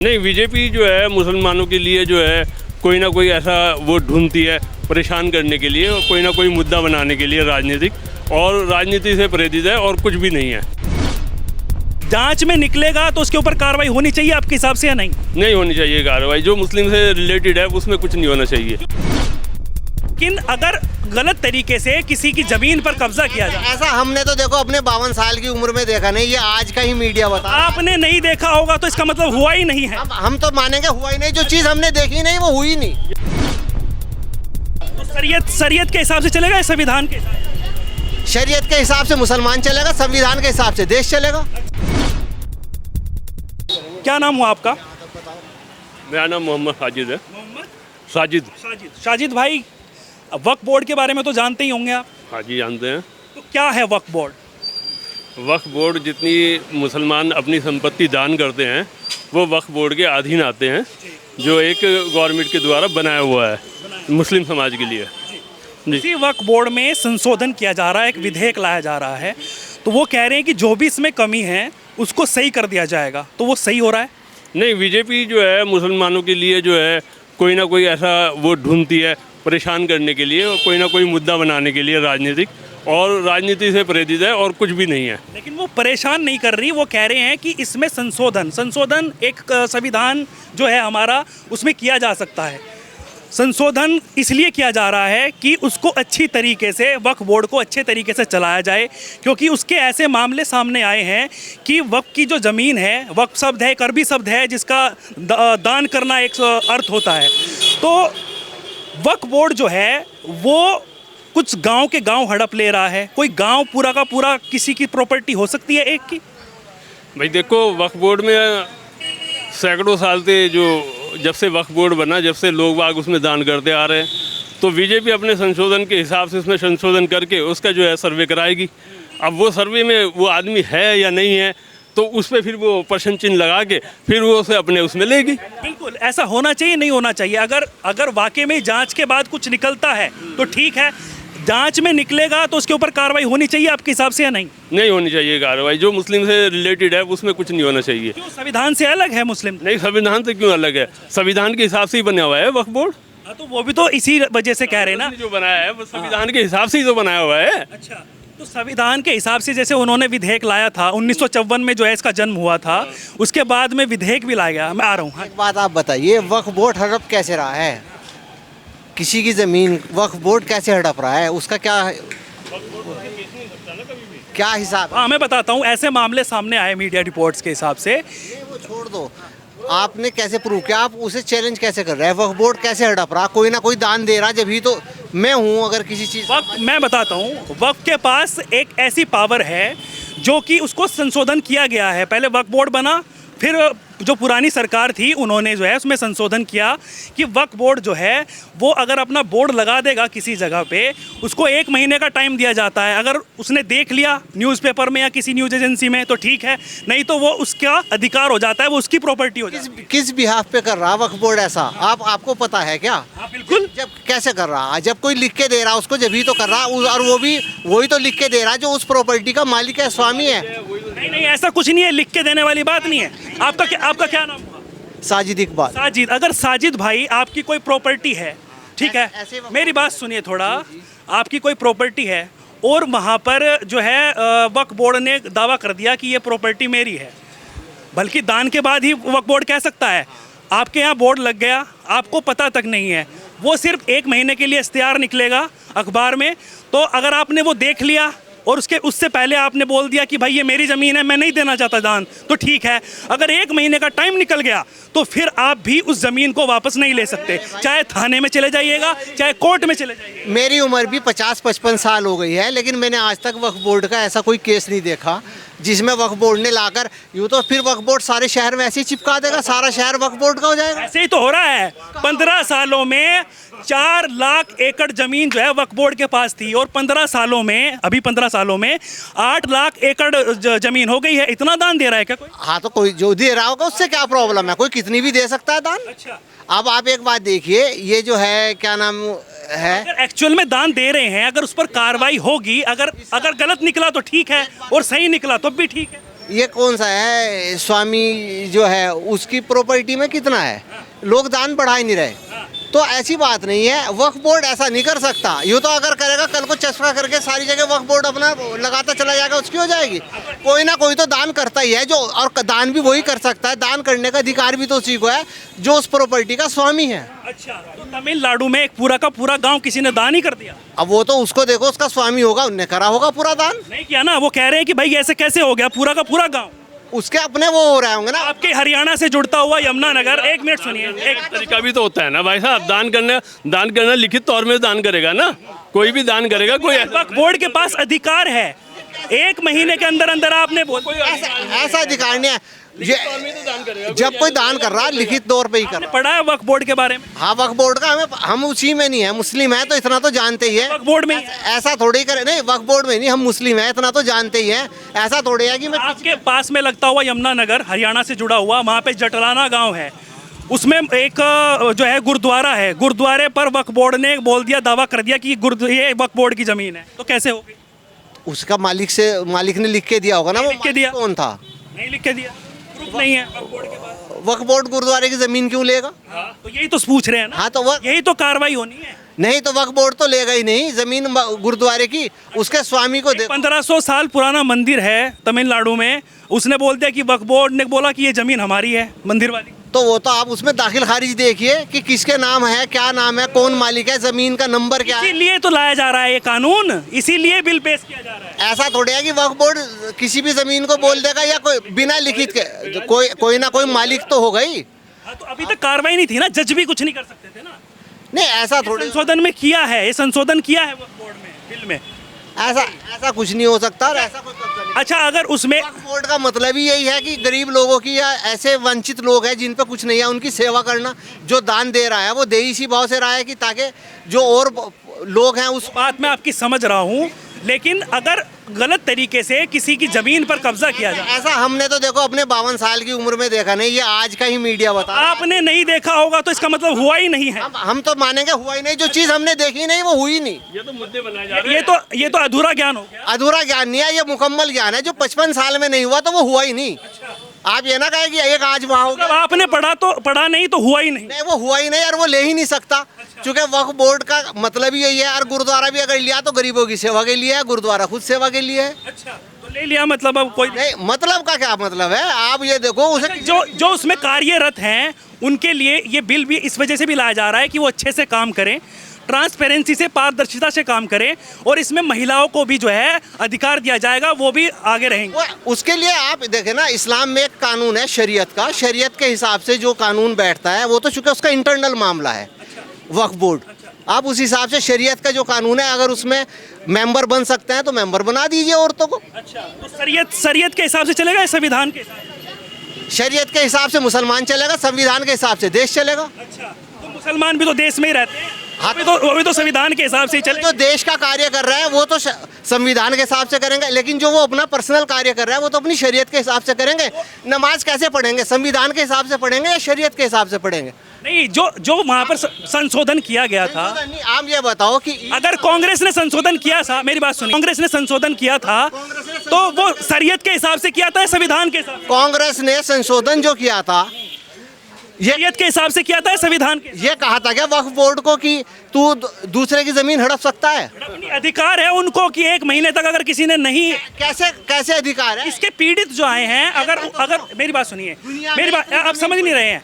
नहीं, बीजेपी जो है मुसलमानों के लिए जो है कोई ना कोई ऐसा वो ढूंढती है परेशान करने के लिए और कोई ना कोई मुद्दा बनाने के लिए राजनीतिक, और राजनीति से प्रेरित है और कुछ भी नहीं है। जांच में निकलेगा तो उसके ऊपर कार्रवाई होनी चाहिए आपके हिसाब से या नहीं? नहीं होनी चाहिए कार्रवाई, जो मुस्लिम से रिलेटेड है उसमें कुछ नहीं होना चाहिए। लेकिन अगर गलत तरीके से किसी की जमीन पर कब्जा किया जाए, ऐसा हमने तो देखो अपने 52 साल की उम्र में देखा नहीं, ये आज का ही मीडिया बता। आपने नहीं देखा होगा तो इसका मतलब हुआ ही नहीं है। हम तो मानेंगे हुआ ही नहीं, जो चीज हमने देखी नहीं वो हुई नहीं। तो शरीयत के हिसाब से चलेगा या संविधान के हिसाब से? शरीयत के हिसाब से मुसलमान चलेगा, संविधान के हिसाब से देश चलेगा। क्या नाम हुआ आपका? मेरा नाम मोहम्मद साजिद है। साजिद भाई, वक्फ बोर्ड के बारे में तो जानते ही होंगे आप। हाँ जी, जानते हैं। तो क्या है वक्फ बोर्ड? वक्फ बोर्ड जितनी मुसलमान अपनी संपत्ति दान करते हैं वो वक्फ बोर्ड के अधीन आते हैं, जो एक गवर्नमेंट के द्वारा बनाया हुआ है मुस्लिम समाज के लिए। इसी वक्फ बोर्ड में संशोधन किया जा रहा है, एक विधेयक लाया जा रहा है, तो वो कह रहे हैं कि जो भी इसमें कमी है उसको सही कर दिया जाएगा, तो वो सही हो रहा है? नहीं, बीजेपी जो है मुसलमानों के लिए जो है कोई ना कोई ऐसा वो ढूंढती है परेशान करने के लिए और कोई ना कोई मुद्दा बनाने के लिए राजनीतिक, और राजनीति से प्रेरित है और कुछ भी नहीं है। लेकिन वो परेशान नहीं कर रही, वो कह रहे हैं कि इसमें संशोधन एक संविधान जो है हमारा उसमें किया जा सकता है। संशोधन इसलिए किया जा रहा है कि उसको अच्छी तरीके से, वक्फ बोर्ड को अच्छे तरीके से चलाया जाए, क्योंकि उसके ऐसे मामले सामने आए हैं कि वक्फ की जो ज़मीन है, वक्फ शब्द है, एक अरबी शब्द है जिसका दान करना एक अर्थ होता है। तो वक्फ बोर्ड जो है वो कुछ गांव के गांव हड़प ले रहा है। कोई गांव पूरा का पूरा किसी की प्रॉपर्टी हो सकती है एक की? भाई देखो, वक्फ बोर्ड में सैकड़ों साल से जब से वक्फ बोर्ड बना, जब से लोग बाग उसमें दान करते आ रहे हैं, तो बीजेपी अपने संशोधन के हिसाब से उसमें संशोधन करके उसका जो है सर्वे कराएगी। अब वो सर्वे में वो आदमी है या नहीं है, तो उस पर फिर वो प्रश्न चिन्ह लगा के फिर वो उसे अपने उसमें लेगी। बिल्कुल ऐसा होना चाहिए, नहीं होना चाहिए। अगर वाकई में जांच के बाद कुछ निकलता है तो ठीक है, जांच में निकलेगा तो उसके ऊपर कार्रवाई होनी चाहिए आपके हिसाब से या नहीं? नहीं होनी चाहिए कार्रवाई, जो मुस्लिम से रिलेटेड है उसमें कुछ नहीं होना चाहिए। क्यों, संविधान से अलग है मुस्लिम? नहीं, संविधान से क्यों अलग है? संविधान के हिसाब से ही बना हुआ है वक्फ बोर्ड। हाँ, तो वो भी तो इसी वजह से कह रहे हैं ना, जो बनाया है वो संविधान के हिसाब से ही तो बनाया हुआ है। अच्छा, तो संविधान के हिसाब से जैसे उन्होंने विधेयक लाया था 1954 में जो है इसका जन्म हुआ था, उसके बाद में विधेयक भी लाया गया। मैं आ रहा हूँ। एक बात आप बताइए, वक्फ बोर्ड हड़प कैसे रहा है? किसी की जमीन वक्फ बोर्ड कैसे हड़प रहा है? उसका क्या हिसाब? हाँ, मैं बताता हूँ। ऐसे मामले सामने आए मीडिया रिपोर्ट्स के हिसाब से। वो छोड़ दो, आपने कैसे प्रूव किया? आप उसे चैलेंज कैसे कर रहे हैं? वक्फ बोर्ड कैसे हड़प रहा? कोई ना कोई दान दे रहा, जब ही तो मैं हूँ अगर किसी चीज़। मैं बताता हूँ, वक्फ के पास एक ऐसी पावर है जो कि उसको संशोधन किया गया है। पहले वक्फ बोर्ड बना, फिर जो पुरानी सरकार थी उन्होंने जो है उसमें संशोधन किया कि वक्फ बोर्ड जो है वो अगर अपना बोर्ड लगा देगा किसी जगह पे, उसको 1 महीने का टाइम दिया जाता है। अगर उसने देख लिया न्यूज़पेपर में या किसी न्यूज़ एजेंसी में तो ठीक है, नहीं तो वो उसका अधिकार हो जाता है, वो उसकी प्रॉपर्टी हो जाती है। किस बिहाफ पे कर रहा वक्फ बोर्ड ऐसा? आपको पता है क्या? हाँ, बिल्कुल। जब कैसे कर रहा? जब कोई लिख के दे रहा उसको, जब ही तो कर रहा, और वो भी वही तो लिख के दे रहा जो उस प्रॉपर्टी का मालिक है, स्वामी है। नहीं, ऐसा कुछ नहीं है, लिख के देने वाली बात नहीं है। आपका क्या नाम हुआ? साजिद इकबाल। साजिद, अगर साजिद भाई आपकी कोई प्रॉपर्टी है, ठीक है, मेरी बात सुनिए थोड़ा, आपकी कोई प्रॉपर्टी है और वहाँ पर जो है वक्फ बोर्ड ने दावा कर दिया कि ये प्रॉपर्टी मेरी है, बल्कि दान के बाद ही वक्फ बोर्ड कह सकता है। आपके यहाँ बोर्ड लग गया, आपको पता तक नहीं है, वो सिर्फ 1 महीने के लिए इश्तिहार निकलेगा अखबार में, तो अगर आपने वो देख लिया और उससे पहले आपने बोल दिया कि भाई ये मेरी ज़मीन है, मैं नहीं देना चाहता दान, तो ठीक है। अगर 1 महीने का टाइम निकल गया तो फिर आप भी उस ज़मीन को वापस नहीं ले सकते, चाहे थाने में चले जाइएगा, चाहे कोर्ट में चले जाइएगा। मेरी उम्र भी 50-55 साल हो गई है, लेकिन मैंने आज तक वक्फ बोर्ड का ऐसा कोई केस नहीं देखा जिसमें वक्फ बोर्ड ने लाकर, यूँ तो फिर वक्फ बोर्ड सारे शहर में ऐसे ही चिपका देगा, सारा शहर वक्फ बोर्ड का हो जाएगा। ऐसे ही तो हो रहा है। 15 सालों में 4 लाख एकड़ जमीन जो है वक्फ बोर्ड के पास थी, और 15 सालों में, अभी 15 सालों में 8 लाख एकड़ जमीन हो गई है। इतना दान दे रहा है क्या कोई? हाँ, तो कोई जो दे रहा होगा उससे क्या प्रॉब्लम है? कोई कितनी भी दे सकता है दान। अच्छा, अब आप एक बात देखिए, ये जो है क्या नाम है, अगर एक्चुअल में दान दे रहे हैं, अगर उस पर कार्रवाई होगी, अगर गलत निकला तो ठीक है और सही निकला तो भी ठीक है। ये कौन सा है स्वामी जो है उसकी प्रॉपर्टी में कितना है, लोग दान बढ़ा ही नहीं रहे। तो ऐसी बात नहीं है, वक्फ बोर्ड ऐसा नहीं कर सकता। यूँ तो अगर करेगा कल को चस्पा करके सारी जगह वक्फ बोर्ड अपना लगाता चला जाएगा, उसकी हो जाएगी। कोई ना कोई तो दान करता ही है, जो और दान भी वही कर सकता है, दान करने का अधिकार भी तो उसी को है जो उस प्रॉपर्टी का स्वामी है। अच्छा, तो तमिलनाडु में एक पूरा का पूरा गांव किसी ने दान ही कर दिया। अब वो तो उसको देखो, उसका स्वामी होगा, उनने करा होगा पूरा दान। नहीं किया ना, वो कह रहे हैं कि भाई ऐसे कैसे हो गया पूरा का पूरा गांव। उसके अपने वो हो रहे होंगे ना। आपके हरियाणा से जुड़ता हुआ यमुनानगर, एक मिनट सुनिए, एक तरीका भी तो होता है ना भाई साहब, दान करना लिखित तौर में दान करेगा ना, कोई भी दान करेगा, कोई वक्फ बोर्ड के पास अधिकार है, 1 महीने के अंदर अंदर आपने ऐसा अधिकार नहीं है। ये जब कोई दान कर रहा है लिखित तौर पे ही कर रहा है। पढ़ा है वक्फ बोर्ड के बारे में? हाँ, वक्फ बोर्ड का हम उसी में नहीं है, मुस्लिम है तो इतना तो जानते ही है। वक्फ बोर्ड में ऐसा थोड़ी ही करे, नहीं वक्फ बोर्ड में नहीं, हम मुस्लिम है इतना तो जानते ही है। ऐसा थोड़ी है कि मैं आपके पास में लगता हुआ यमुनानगर हरियाणा से जुड़ा हुआ, वहाँ पे जटलाना गांव है, उसमें एक जो है गुरुद्वारा है, गुरुद्वारे पर वक्फ बोर्ड ने बोल दिया, दावा कर दिया कि ये वक्फ बोर्ड की जमीन है, तो कैसे होगी? उसका मालिक ने लिख के दिया होगा ना। वो लिख के दिया? कौन था? नहीं लिख के दिया, प्रूफ नहीं है वक्फ बोर्ड के पास। वक्फ बोर्ड गुरुद्वारे की जमीन क्यों लेगा? तो यही तो पूछ रहे हैं ना। हाँ, तो यही तो कार्रवाई होनी है। नहीं तो वक्फ बोर्ड तो लेगा ही नहीं जमीन गुरुद्वारे की, उसके स्वामी को दे। 1500 साल पुराना मंदिर है तमिलनाडु में, उसने बोल दिया कि वक्फ बोर्ड ने बोला कि ये जमीन हमारी है मंदिर वाली। तो वो तो आप उसमें दाखिल खारिज देखिए कि किसके नाम है, क्या नाम है, कौन मालिक है, जमीन का नंबर क्या है। इसीलिए तो लाया जा रहा है ये कानून, इसीलिए बिल पेश किया जा रहा है। ऐसा थोड़ी है कि वक्फ बोर्ड किसी भी जमीन को बोल देगा या कोई बिना लिखित के, कोई ना कोई मालिक तो होगा ही। हाँ, तो अभी तक कार्रवाई नहीं थी ना, जज भी कुछ नहीं कर सकते थे ना। नहीं ऐसा थोड़ी, संशोधन में किया है, ये संशोधन किया है वक्फ बोर्ड में, बिल में। ऐसा कुछ नहीं हो सकता और ऐसा कोई कब्जा नहीं। अच्छा, अगर उसमें वक्फ बोर्ड का मतलब ही यही है कि गरीब लोगों की या ऐसे वंचित लोग हैं जिन पे कुछ नहीं है उनकी सेवा करना। जो दान दे रहा है वो दे इसी भाव से रहा है कि ताकि जो और लोग हैं उस बात मैं आपकी समझ रहा हूँ, लेकिन अगर गलत तरीके से किसी की जमीन पर कब्जा किया जाए, ऐसा हमने तो देखो अपने 52 साल की उम्र में देखा नहीं, ये आज का ही मीडिया बता रहा है। आपने नहीं देखा होगा तो इसका मतलब हुआ ही नहीं है। हम तो मानेंगे हुआ ही नहीं, जो चीज हमने देखी नहीं वो हुई नहीं। ये तो मुद्दे बनाए जा रहे हैं। ये तो अधूरा ज्ञान हो गया। अधूरा ज्ञान नहीं है, ये मुकम्मल ज्ञान है। जो 55 साल में नहीं हुआ तो वो हुआ ही नहीं। आप ये ना कहें कि एक आज वहाँ हो मतलब गया। आपने पढ़ा नहीं तो हुआ ही नहीं। नहीं, वो हुआ ही नहीं और वो ले ही नहीं सकता, क्योंकि वक्फ बोर्ड का मतलब ही यही है। और गुरुद्वारा भी अगर लिया तो गरीबों की सेवा के लिए है, गुरुद्वारा खुद सेवा के लिए है। अच्छा, तो ले लिया, मतलब अब कोई नहीं, मतलब का क्या मतलब है? आप ये देखो उसे जो उसमें कार्यरत हैं उनके लिए ये बिल भी इस वजह से भी लाया जा रहा है कि वो अच्छे से काम करें, ट्रांसपेरेंसी से, पारदर्शिता से काम करें, और इसमें महिलाओं को भी जो है अधिकार दिया जाएगा, वो भी आगे रहेंगे। उसके लिए आप देखें ना, इस्लाम में एक कानून है शरीयत का, शरीयत के हिसाब से जो कानून बैठता है वो तो चूंकि उसका इंटरनल मामला है वक्फ बोर्ड। आप उस हिसाब से शरीयत का जो कानून है, अगर उसमें मेंबर बन सकते हैं तो मेंबर बना दीजिए औरतों को। अच्छा, तो शरीयत के हिसाब से चलेगा या संविधान के हिसाब से? शरीयत के हिसाब से मुसलमान चलेगा, संविधान के हिसाब से देश चलेगा। अच्छा, तो मुसलमान भी तो देश में ही रहते हैं। हाँ, वो भी तो संविधान के हिसाब से ही चलेगा। जो देश का कार्य कर रहा है वो तो संविधान के हिसाब से करेंगे, लेकिन जो वो अपना पर्सनल कार्य कर रहा है वो तो अपनी शरीयत के हिसाब से करेंगे। नमाज कैसे पढ़ेंगे? संविधान के हिसाब से पढ़ेंगे या शरीयत के हिसाब से पढ़ेंगे? नहीं, जो वहाँ पर संशोधन किया गया था, आप ये बताओ कि अगर कांग्रेस ने संशोधन किया था, मेरी बात सुनिए, कांग्रेस ने संशोधन किया था तो वो शरीयत के हिसाब से किया था या संविधान के हिसाब से? कांग्रेस ने संशोधन जो किया था शरीयत के हिसाब से किया था या संविधान के? ये कहा था क्या वक्फ बोर्ड को कि तू दूसरे की जमीन हड़प सकता है? अपनी अधिकार है उनको कि 1 महीने तक अगर किसी ने नहीं। कैसे अधिकार है? इसके पीड़ित जो आए हैं, अगर मेरी बात सुनिए, मेरी बात आप समझ नहीं रहे हैं,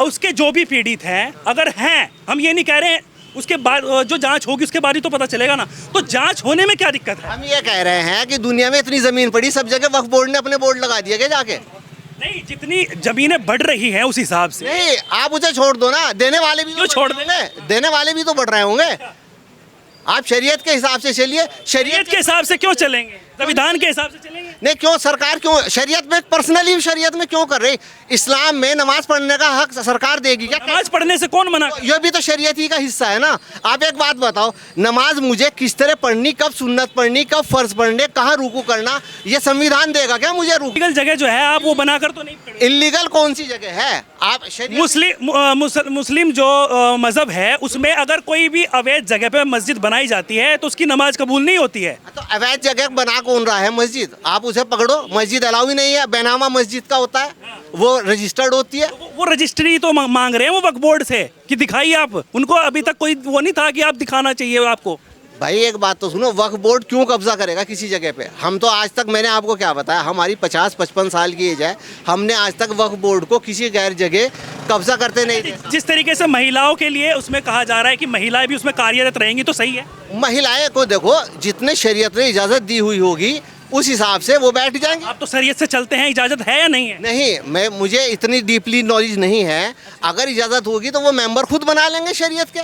उसके जो भी पीड़ित हैं, अगर हैं, हम ये नहीं कह रहे हैं, उसके बाद जो जांच होगी उसके बाद ही तो पता चलेगा ना, तो जांच होने में क्या दिक्कत है? हम ये कह रहे हैं कि दुनिया में इतनी जमीन पड़ी, सब जगह वक्फ बोर्ड ने अपने बोर्ड लगा दिया क्या जाके? नहीं, जितनी जमीनें बढ़ रही हैं उस हिसाब से। नहीं, आप उसे छोड़ दो ना, देने वाले भी क्यों छोड़ देंगे? देने वाले भी तो बढ़ रहे होंगे। आप शरीयत के हिसाब से चलिए। शरीयत के हिसाब से क्यों चलेंगे? संविधान के हिसाब से चलेंगे? नहीं, क्यों सरकार क्यों शरीयत में पर्सनली शरीयत में क्यों कर रही? इस्लाम में नमाज पढ़ने का हक सरकार देगी क्या? नमाज पढ़ने से कौन मना? ये भी तो शरीयत ही का हिस्सा है ना। आप एक बात बताओ, नमाज मुझे किस तरह पढ़नी, कब सुन्नत पढ़नी, कब फर्ज पढ़ने, कहाँ रुकू करना, ये संविधान देगा क्या मुझे? रुकू इलीगल जगह जो है आप वो बनाकर तो नहीं पढ़ेंगे। इलीगल कौन सी जगह है? आप मुस्लिम जो मजहब है उसमें अगर कोई भी अवैध जगह पे मस्जिद बनाई जाती है तो उसकी नमाज कबूल नहीं होती है। तो अवैध जगह बना कौन रहा है मस्जिद? आप उसे पकड़ो, मस्जिद अलाउ ही नहीं है, बेनामा मस्जिद का होता है, वो रजिस्टर्ड होती है। वो रजिस्ट्री तो मांग रहे हैं वो वक्फ बोर्ड से कि दिखाइए आप, उनको अभी तक कोई वो नहीं था कि आप दिखाना चाहिए आपको। भाई एक बात तो सुनो, वक्फ बोर्ड क्यों कब्जा करेगा किसी जगह पे? हम तो आज तक, मैंने आपको क्या बताया, हमारी 50-55 साल की एज है, हमने आज तक वक्फ बोर्ड को किसी गैर जगह कब्जा करते नहीं देखा। जिस तरीके से महिलाओं के लिए उसमें कहा जा रहा है कि महिलाएं भी उसमें कार्यरत रहेंगी, तो सही है। महिलाएं को देखो, जितने शरीयत ने इजाज़त दी हुई होगी उस हिसाब से वो बैठ जाएंगे। आप तो शरीयत से चलते हैं, इजाजत है या नहीं है? नहीं, मुझे इतनी डीपली नॉलेज नहीं है। अगर इजाज़त होगी तो वो मेंबर खुद बना लेंगे शरीयत के।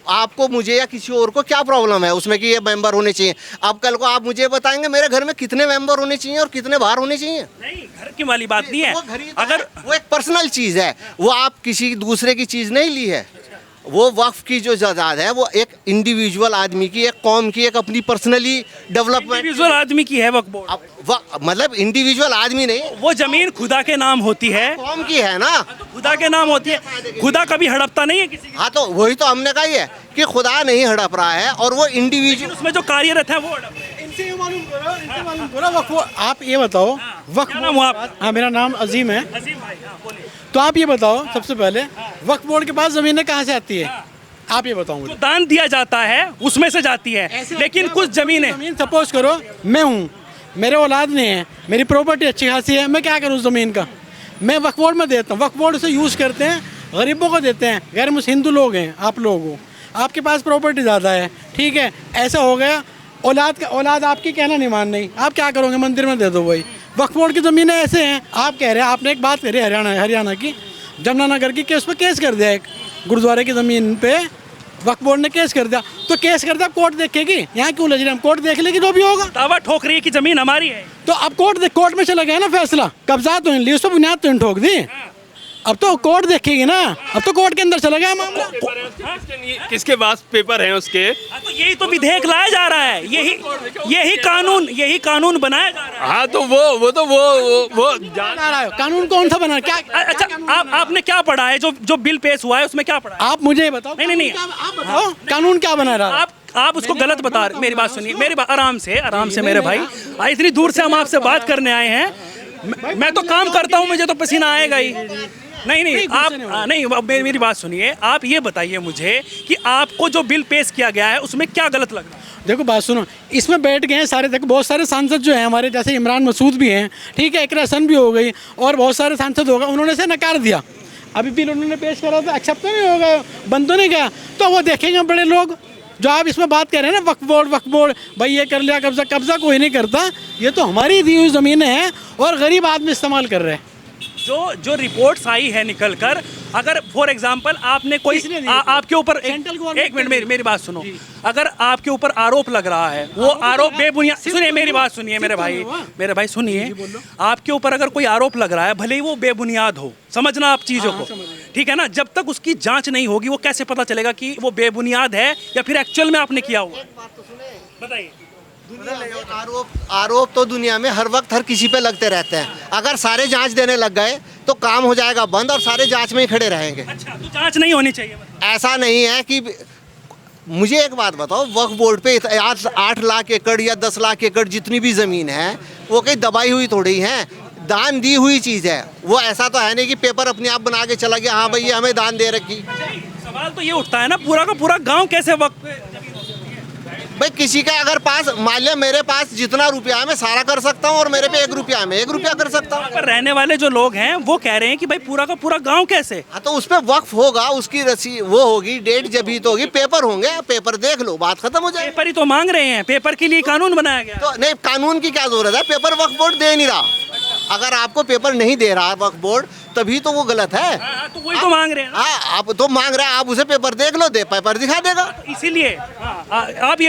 आपको, मुझे या किसी और को क्या प्रॉब्लम है उसमें कि ये मेंबर होने चाहिए? अब कल को आप मुझे बताएंगे मेरे घर में कितने मेंबर होने चाहिए और कितने बाहर होने चाहिए? नहीं, घर की वाली बात नहीं है। वो घर ही तो अगर है, वो एक पर्सनल चीज़ है, वो आप किसी दूसरे की चीज़ नहीं ली है। वो वक्फ की जो जायदाद है वो एक इंडिविजुअल आदमी की, एक कौम की, एक अपनी पर्सनली डेवलपमेंट, इंडिविजुअल आदमी की है वक्फ बोर्ड। मतलब इंडिविजुअल आदमी नहीं, वो जमीन खुदा के नाम होती है, कौम की है ना। खुदा के नाम होती है, खुदा कभी हड़पता नहीं है किसी की। हाँ, तो वही तो हमने कहा ही है कि खुदा नहीं हड़प रहा है, और वो इंडिविजुअल उसमें जो कार्यरत है वो हड़प रहे हैं। इनसे ये मालूम करो वक्फ बोर्ड। आप ये बताओ वक्फ क्या नाम हुआ आपका? हाँ, मेरा नाम अजीम है। अजीम भाई, हाँ, बोलिए। तो आप ये बताओ सबसे पहले वक्फ बोर्ड के पास ज़मीनें कहाँ से आती है? आप ये बताओ मुझे। जो दान दिया जाता है उसमें से जाती है, लेकिन कुछ जमीनें, ज़मीन सपोज करो मैं हूँ, मेरे औलाद नहीं है, मेरी प्रॉपर्टी अच्छी खासी है, मैं क्या करूँ ज़मीन का? मैं वक्फ बोर्ड में देता हूँ, वक्फ बोर्ड से यूज़ करते हैं, गरीबों को देते हैं। गैर मुस्लिम हिंदू लोग हैं आप लोग हो, आपके पास प्रॉपर्टी ज़्यादा है, ठीक है, ऐसा हो गया, औलाद आपकी कहना नहीं मान रही, आप क्या करोगे? मंदिर में दे दो भाई। वक्फ बोर्ड की ज़मीनें ऐसे हैं। आप कह रहे हैं, आपने एक बात करी हरियाणा की, जमुनानगर की, कि उस पर केस कर दिया, एक गुरुद्वारे की ज़मीन पे वक्फ बोर्ड ने केस कर दिया। तो केस कर दिया, कोर्ट देखेगी, यहाँ क्यों लग रही है? हम कोर्ट देख लेगी जो भी होगा। दावा ठोक रही है कि जमीन हमारी है। तो अब कोर्ट में चला गया ना फैसला, कब्जा तो इन ली, उस पर बुनियाद तो इन ठोक दी, अब तो कोर्ट देखेगी ना, अब तो कोर्ट के अंदर चला गया मामला। किसके पास पेपर हैं उसके? हाँ, तो यही तो विधेयक लाया जा रहा है, यही कानून बनाया जा रहा है। हाँ, तो वो कानून कौन सा बना? क्या अच्छा, आपने क्या पढ़ा है? जो बिल पेश हुआ है उसमें क्या पढ़ा है? आप मुझे ये बताओ। नहीं, आप बताओ कानून क्या बना रहा है? आप उसको गलत बता रहे। मेरी बात सुनिए, मेरी बात आराम से मेरे भाई, इतनी दूर से हम आपसे बात करने आए हैं। मैं तो काम करता हूँ, मुझे तो पसीना आएगा ही। नहीं, आप नहीं, मेरी बात सुनिए, आप ये बताइए मुझे कि आपको जो बिल पेश किया गया है उसमें क्या गलत लग रहा है? देखो बात सुनो, इसमें बैठ गए हैं सारे, देखो बहुत सारे सांसद जो हैं हमारे, जैसे इमरान मसूद भी हैं, ठीक है, इकरा हसन भी हो गई, और बहुत सारे सांसद हो गए, उन्होंने से नकार दिया। अभी बिल उन्होंने पेश करा था, एक्सेप्ट तो नहीं हो गया, बंद तो नहीं गया, तो वो देखेंगे बड़े लोग। जो आप इसमें बात कर रहे हैं ना, वक्फ बोर्ड भाई ये कर लिया, कब्जा कोई नहीं करता, ये तो हमारी दी हुई ज़मीनें हैं और गरीब आदमी इस्तेमाल कर रहे हैं। जो रिपोर्ट्स आई है निकल कर, अगर फॉर एग्जांपल आपने कोई आपके ऊपर एक मिनट मेरी बात सुनो, अगर आपके ऊपर आरोप लग रहा है, वो आरोप बेबुनियाद, सुनिए मेरी बात सुनिए मेरे भाई सुनिए, आपके ऊपर अगर कोई आरोप लग रहा है, भले ही वो बेबुनियाद हो, समझना आप चीज़ों को, ठीक है ना, जब तक उसकी जांच नहीं होगी वो कैसे पता चलेगा कि वो बेबुनियाद है या फिर एक्चुअल में आपने किया हुआ? बताइए। आरोप तो दुनिया में हर वक्त हर किसी पे लगते रहते हैं। अगर सारे जांच देने लग गए तो काम हो जाएगा बंद और सारे जांच में ही खड़े रहेंगे। अच्छा, तो जांच नहीं होनी चाहिए? ऐसा नहीं है कि, मुझे एक बात बताओ, वक्फ बोर्ड पे 8 लाख एकड़ या 10 लाख एकड़ जितनी भी ज़मीन है वो कहीं दबाई हुई थोड़ी है, दान दी हुई चीज़ है। वो ऐसा तो है नहीं कि पेपर अपने आप बना के चला गया, हाँ भाई ये हमें दान दे रखी। सवाल तो ये उठता है ना, पूरा का पूरा गाँव कैसे वक्त पे? भाई किसी का अगर पास, मान लिया मेरे पास जितना रुपया है मैं सारा कर सकता हूँ, और मेरे पे 1 रुपया है मैं 1 रुपया कर सकता हूँ। पर रहने वाले जो लोग हैं वो कह रहे हैं कि भाई पूरा का पूरा गांव कैसे? हाँ, तो उस पर वक्फ होगा, उसकी रसी वो होगी, डेट जब ही तो होगी, पेपर होंगे, पेपर देख लो, बात खत्म हो जाएगी। पेपर ही तो मांग रहे हैं, पेपर के लिए कानून बनाया गया। तो नहीं, कानून की क्या जरूरत है? पेपर वक्फ बोर्ड दे नहीं रहा। अगर आपको पेपर नहीं दे रहा वक्फ बोर्ड, तभी तो वो गलत है। तो वही तो मांग रहे हैं। हाँ, आप तो मांग रहे हैं, आप उसे पेपर देख लो, दे पेपर दिखा देगा। इसीलिए आप